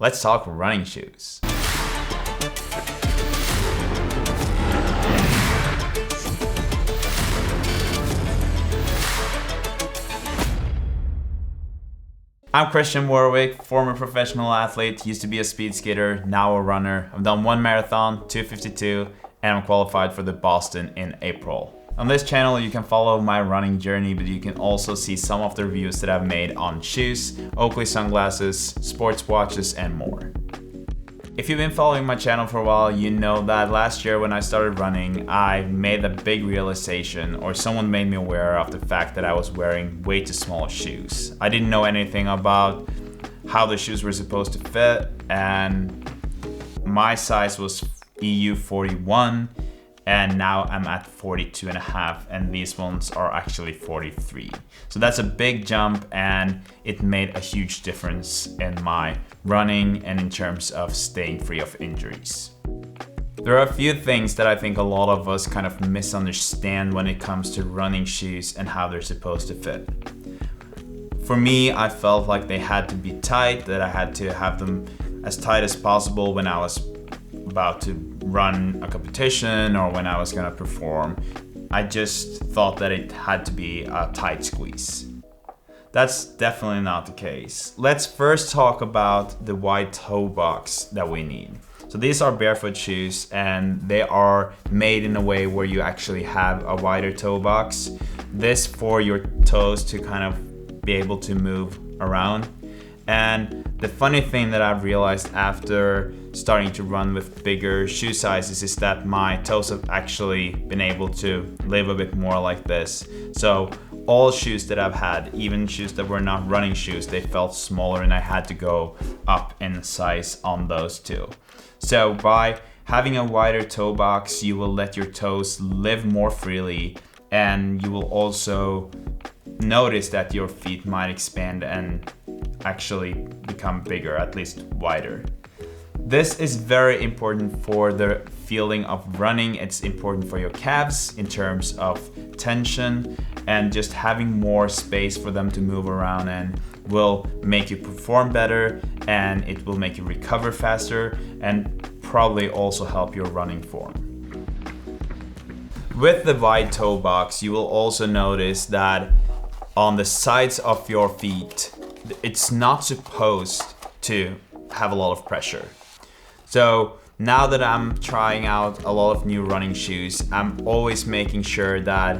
let's talk running shoes. I'm Christian Warwick, former professional athlete, used to be a speed skater, now a runner. I've done 1 marathon, 252, and I'm qualified for the Boston in April. On this channel you can follow my running journey, but you can also see some of the reviews that I've made on shoes, Oakley sunglasses, sports watches, and more. If you've been following my channel for a while, you know that last year when I started running, I made a big realization, or someone made me aware of the fact that I was wearing way too small shoes. I didn't know anything about how the shoes were supposed to fit, and my size was EU 41, and now I'm at 42.5, and these ones are actually 43. So that's a big jump, and it made a huge difference in my running and in terms of staying free of injuries. There are a few things that I think a lot of us kind of misunderstand when it comes to running shoes and how they're supposed to fit. For me, I felt like they had to be tight, that I had to have them as tight as possible when I was about to run a competition or when I was gonna perform. I just thought that it had to be a tight squeeze. That's definitely not the case. Let's first talk about the wide toe box that we need. So these are barefoot shoes, and they are made in a way where you actually have a wider toe box. This for your toes to kind of be able to move around. And the funny thing that I've realized after starting to run with bigger shoe sizes is that my toes have actually been able to live a bit more like this. So all shoes that I've had, even shoes that were not running shoes, they felt smaller, and I had to go up in size on those too. So by having a wider toe box, you will let your toes live more freely, and you will also notice that your feet might expand and actually become bigger, at least wider. This is very important for the feeling of running. It's important for your calves in terms of tension, and just having more space for them to move around and will make you perform better, and it will make you recover faster, and probably also help your running form. With the wide toe box, you will also notice that on the sides of your feet, it's not supposed to have a lot of pressure. So now that I'm trying out a lot of new running shoes, I'm always making sure that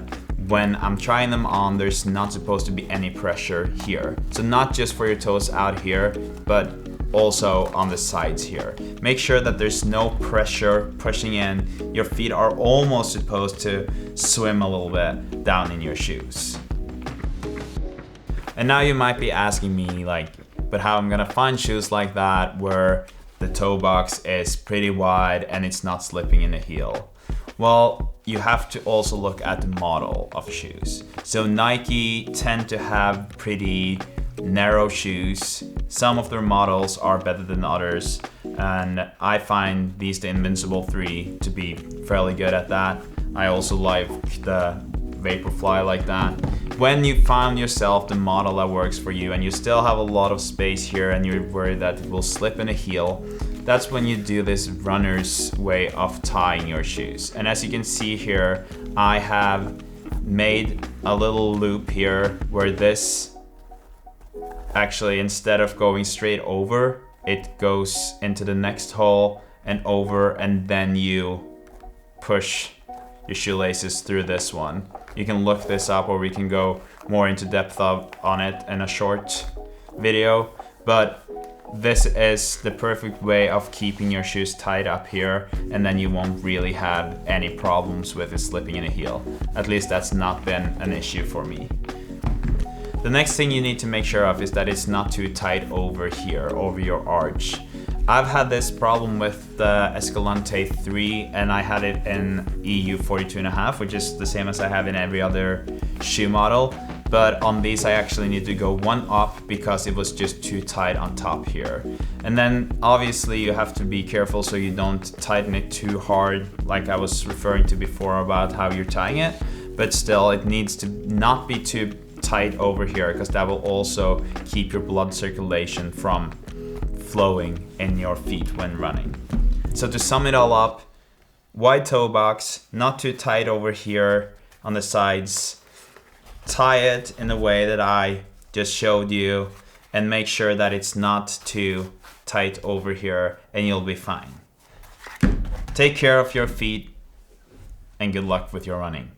when I'm trying them on, there's not supposed to be any pressure here. So not just for your toes out here, but also on the sides here. Make sure that there's no pressure pushing in. Your feet are almost supposed to swim a little bit down in your shoes. And now you might be asking me, like, but how I'm gonna find shoes like that where the toe box is pretty wide and it's not slipping in the heel? Well, you have to also look at the model of shoes. So Nike tend to have pretty narrow shoes. Some of their models are better than others, and I find these, the Invincible 3, to be fairly good at that. I also like the Vaporfly like that. When you find yourself the model that works for you and you still have a lot of space here and you're worried that it will slip in a heel, that's when you do this runner's way of tying your shoes. And as you can see here, I have made a little loop here where this actually, instead of going straight over, it goes into the next hole and over, and then you push your shoelaces through this one. You can look this up, or we can go more into depth on it in a short video, but this is the perfect way of keeping your shoes tied up here, and then you won't really have any problems with it slipping in a heel. At least that's not been an issue for me. The next thing you need to make sure of is that it's not too tight over here, over your arch. I've had this problem with the Escalante 3, and I had it in EU 42.5, which is the same as I have in every other shoe model. But on these I actually need to go one up because it was just too tight on top here. And then obviously you have to be careful so you don't tighten it too hard, like I was referring to before about how you're tying it. But still, it needs to not be too tight over here, because that will also keep your blood circulation from flowing in your feet when running. So to sum it all up, wide toe box, not too tight over here on the sides. Tie it in the way that I just showed you and make sure that it's not too tight over here and you'll be fine. Take care of your feet and good luck with your running.